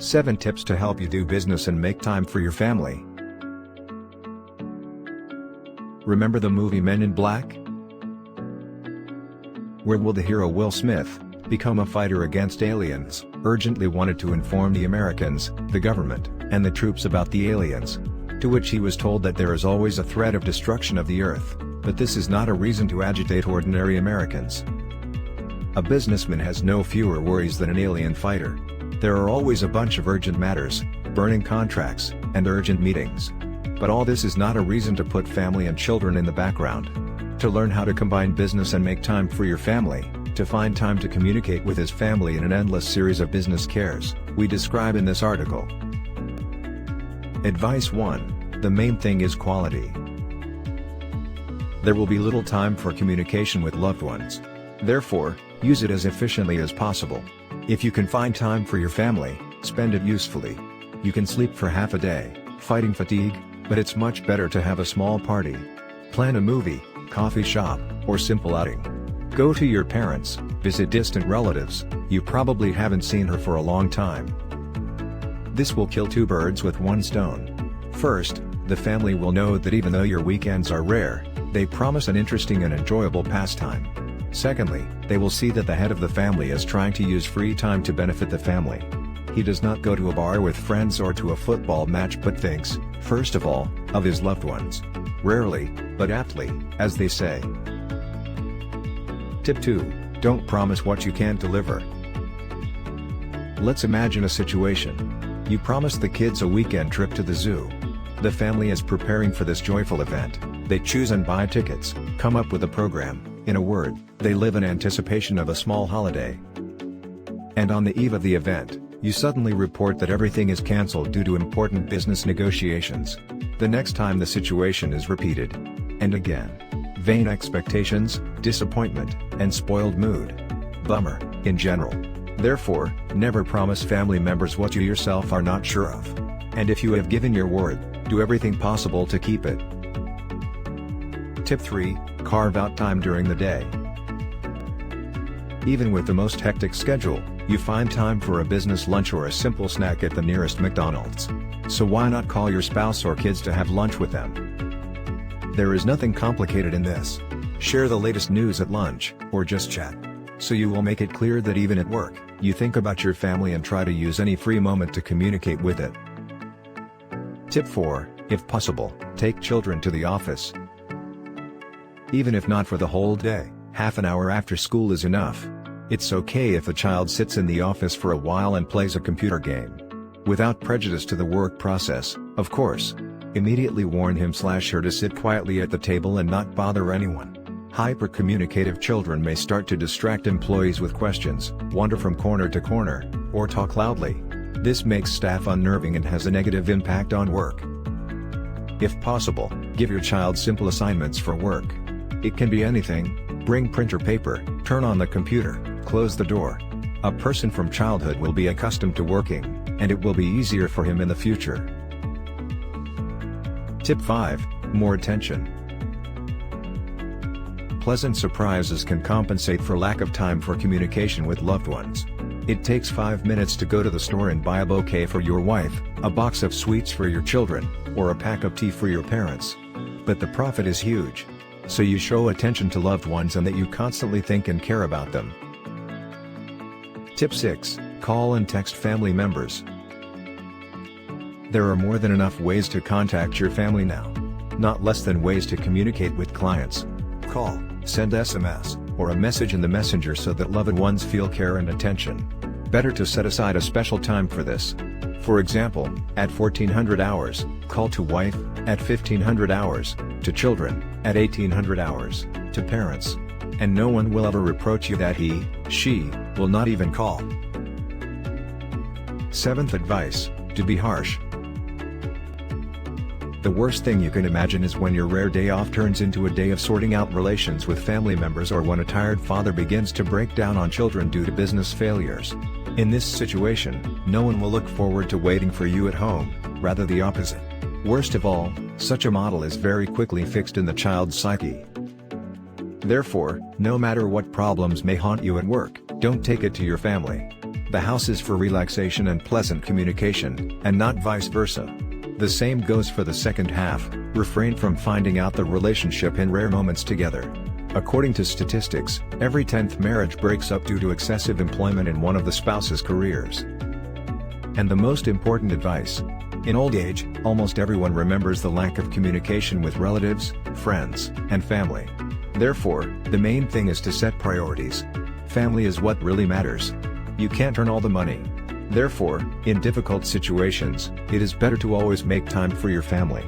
7 tips to help you do business and make time for your family. Remember the movie Men in Black? Where will the hero Will Smith become a fighter against aliens, urgently wanted to inform the Americans, the government, and the troops about the aliens. To which he was told that there is always a threat of destruction of the earth, but this is not a reason to agitate ordinary Americans. A businessman has no fewer worries than an alien fighter. There are always a bunch of urgent matters, burning contracts, and urgent meetings. But all this is not a reason to put family and children in the background. To learn how to combine business and make time for your family, to find time to communicate with his family in an endless series of business cares, we describe in this article. Advice 1. The main thing is quality. There will be little time for communication with loved ones. Therefore, use it as efficiently as possible. If you can find time for your family, spend it usefully. You can sleep for half a day, fighting fatigue, but it's much better to have a small party. Plan a movie, coffee shop, or simple outing. Go to your parents, visit distant relatives you probably haven't seen her for a long time. This will kill 2 birds with 1 stone. First, the family will know that even though your weekends are rare, they promise an interesting and enjoyable pastime. Secondly, they will see that the head of the family is trying to use free time to benefit the family. He does not go to a bar with friends or to a football match but thinks, first of all, of his loved ones. Rarely, but aptly, as they say. Tip 2. Don't promise what you can't deliver. Let's imagine a situation. You promised the kids a weekend trip to the zoo. The family is preparing for this joyful event. They choose and buy tickets, come up with a program. In a word, they live in anticipation of a small holiday. And on the eve of the event, you suddenly report that everything is cancelled due to important business negotiations. The next time the situation is repeated. And again. Vain expectations, disappointment, and spoiled mood. Bummer, in general. Therefore, never promise family members what you yourself are not sure of. And if you have given your word, do everything possible to keep it. Tip 3. Carve out time during the day. Even with the most hectic schedule, you find time for a business lunch or a simple snack at the nearest McDonald's. So why not call your spouse or kids to have lunch with them? There is nothing complicated in this. Share the latest news at lunch, or just chat. So you will make it clear that even at work, you think about your family and try to use any free moment to communicate with it. Tip 4. If possible, take children to the office. Even if not for the whole day, half an hour after school is enough. It's okay if a child sits in the office for a while and plays a computer game. Without prejudice to the work process, of course. Immediately warn him/her to sit quietly at the table and not bother anyone. Hyper-communicative children may start to distract employees with questions, wander from corner to corner, or talk loudly. This makes staff unnerving and has a negative impact on work. If possible, give your child simple assignments for work. It can be anything: bring printer paper, turn on the computer, close the door. A person from childhood will be accustomed to working, and it will be easier for him in the future. Tip 5. More attention. Pleasant surprises can compensate for lack of time for communication with loved ones. It takes 5 minutes to go to the store and buy a bouquet for your wife, a box of sweets for your children, or a pack of tea for your parents. But the profit is huge. So you show attention to loved ones and that you constantly think and care about them. Tip 6. Call and text family members. There are more than enough ways to contact your family now. Not less than ways to communicate with clients. Call, send SMS, or a message in the messenger so that loved ones feel care and attention. Better to set aside a special time for this. For example, at 1400 hours, call to wife, at 1500 hours, to children, at 1800 hours, to parents. And no one will ever reproach you that he, she, will not even call. 7th advice, to be harsh. The worst thing you can imagine is when your rare day off turns into a day of sorting out relations with family members, or when a tired father begins to break down on children due to business failures. In this situation, no one will look forward to waiting for you at home, rather the opposite. Worst of all, such a model is very quickly fixed in the child's psyche. Therefore, no matter what problems may haunt you at work, don't take it to your family. The house is for relaxation and pleasant communication, and not vice versa. The same goes for the second half, refrain from finding out the relationship in rare moments together. According to statistics, every 10th marriage breaks up due to excessive employment in one of the spouse's careers. And the most important advice: in old age, almost everyone remembers the lack of communication with relatives, friends, and family. Therefore, the main thing is to set priorities. Family is what really matters. You can't earn all the money. Therefore, in difficult situations, it is better to always make time for your family.